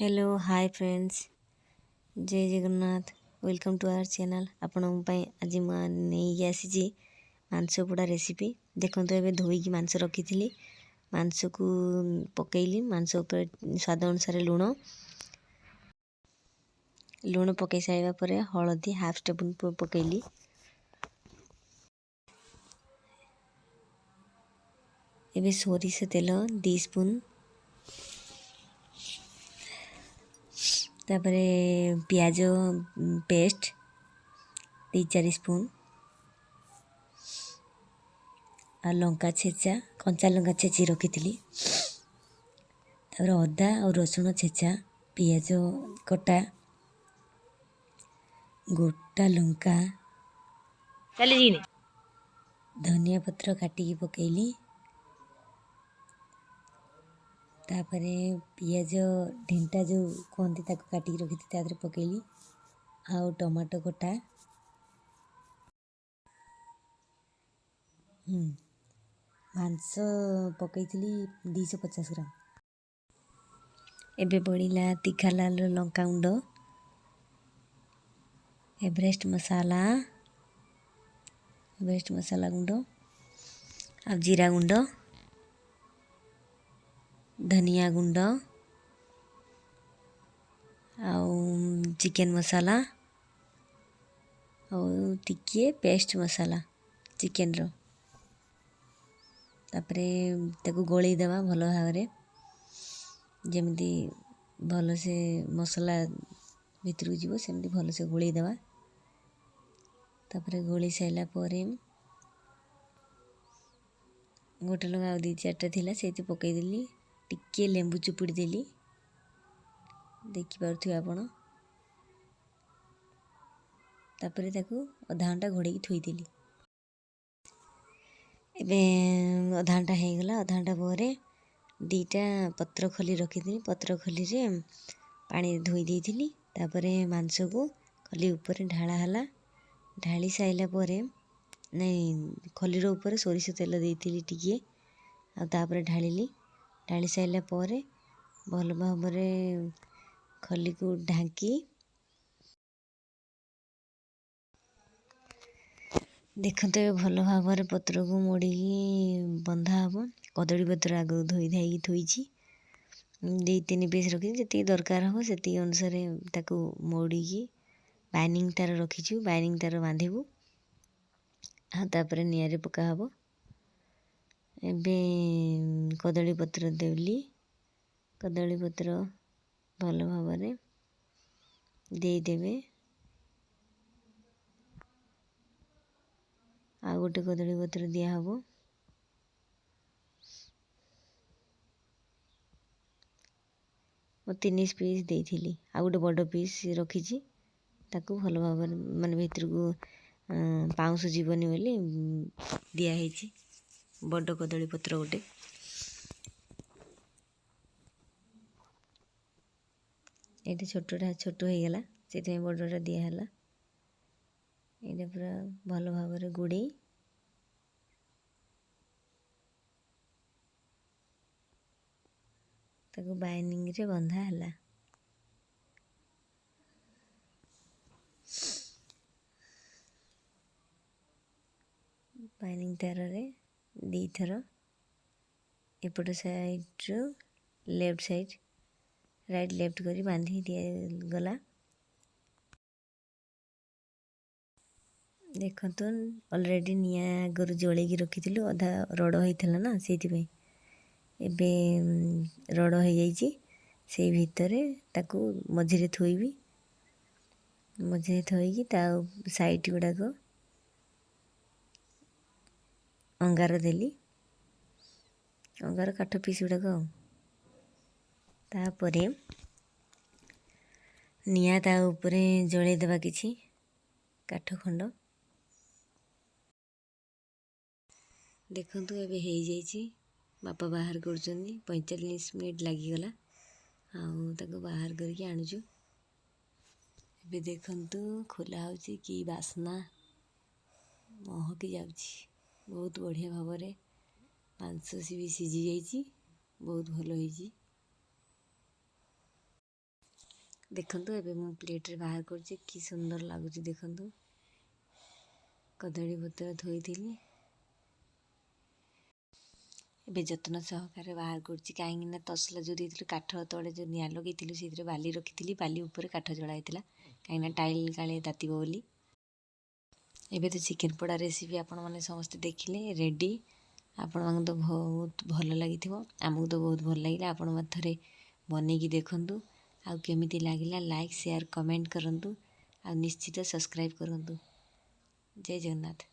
Hello hi friends जय Jagannath welcome to our channel आपण आज नहीं आसी मांस पोड़ा रेसिपी देखो ए धोईकी मांस रखी मांस को पकईली मांस उपर स्वाद अनुसार लुण पकई सारा पर हलदी हाफ टेबुल पकईली एबे सोरिष तेल 2 स्पून तापरे पियाज पेस्ट 3-4 स्पून आ लंका छेचा कंचा लंका छेची रखी अदा और रसुण छेचा पियाज कटा गोटा लंका धनिया पत्र काटिकी पकईली तापरे पियाज ढेंटा जो कहती ताको काटिकी रखी तादरे पकईली आउ टमाटो कटा मांस पकई 250 ग्राम एबे पड़िला तीखा लाल लंका गुंड एवरेस्ट मसाला गुंड आ जीरा गुंड धनिया गुंड आउ चिकन मसाला और टिके पेस्ट मसाला चिकन रो तापरे ताको गोली देवा भल भाव जमी भल से मसला भितर जीव सेमती भल से गोली देवा तापरे गोली साइला परे गोटे लगा 2-4टा थिला सेति पकई देली टिके लेंबू चुपुड़ी देली देखि पारुथिबे आपण तापरे ताको अधा घंटा घोड़े थोई देली एबे अधा घंटा हो गला अधा घंटा पर 2टा पत्र खोली रखी पत्र खोली रे पानी धोई देइथिली तापरे मांस को खोली ऊपर ढाला हला ढाली साइला परे नहीं खोली ऊपर सोरिष तेल देइथिली टिके आ तापरे ढाली साइला परे भल भाव खोली को ढांकी देखते भल भाव पत्र को मोड़ी बंधा हम कदली पत्र आग धोई धाई थोई 2-3 पीस रखी जी दरकार हम से अनुसार ताको मोड़ी बाइनिंग तार रखी बाइनिंग तार बांधबू तापर निआरे पका हब एबे कदली पत्र देली कदली पत्र भल भाव देदेवे आ गोटे कदली पत्र दिया हब मो 3 पीस देइथिली आ गोटे बड़ पीस रखी ताकू भल भाव माने भीतर को पाउंस जीवनी बोली दिया है बड़ कदली पत्र गोटे ये छोटा छोट हो गला से बड़टा दिहला ये पूरा भल भाव गुड़े ताको बाइनिंग रे बंधा हला बाइनिंग तार रे 2 थर एपट साइड रो लेफ्ट साइड राइट लेफ्ट करी बांधी दिया गला देखो ऑलरेडी निया आगर जलैकी रखी अधा रड़ होता ना से एबे रड़ हो जाइए से भितर ताकू मझे थोइबी मझे थोइकी ता साइड गुड़ाक अंगार देली अंगार काठ पीस गुड़ाक तापरे निया ता उपरे जड़े देवा किछि काठ खंड देखंतु एबे हो जाइए बापा बाहर कर 45 मिनट लगिगला आउ बाहर करके आणुचु एबे देखंतु खोला होची कि बासना महकी जाउची बहुत बढ़िया भाव मांस भी सिझी जाइए बहुत भल होइची। देखंतु एबे मु प्लेट रे बाहर करछि कि सुंदर लागुछि देखंतु कदली पत्र थोइथिली एबे जतन सहकारे बाहर करछि काहेकि ना तसला जो देथिलु काठ तळे जो निया लगेथिलु सेथिरे बाली रखिथिली बाली ऊपर काठ जळाइथिला काहेकि ना टाइल काले तातिबो बोली एबे तो चिकेन पोड़ा रेसिपी आपण माने समस्त देखिले रेडी आपण माने तो बहुत भल लागिथिबो हमहु तो बहुत भल लागिला आपण मत थरे बनेकी देखंतु आ केमिति लागिला लाइक शेयर कमेंट करंतु आ निश्चित सब्सक्राइब करंतु जय जगन्नाथ।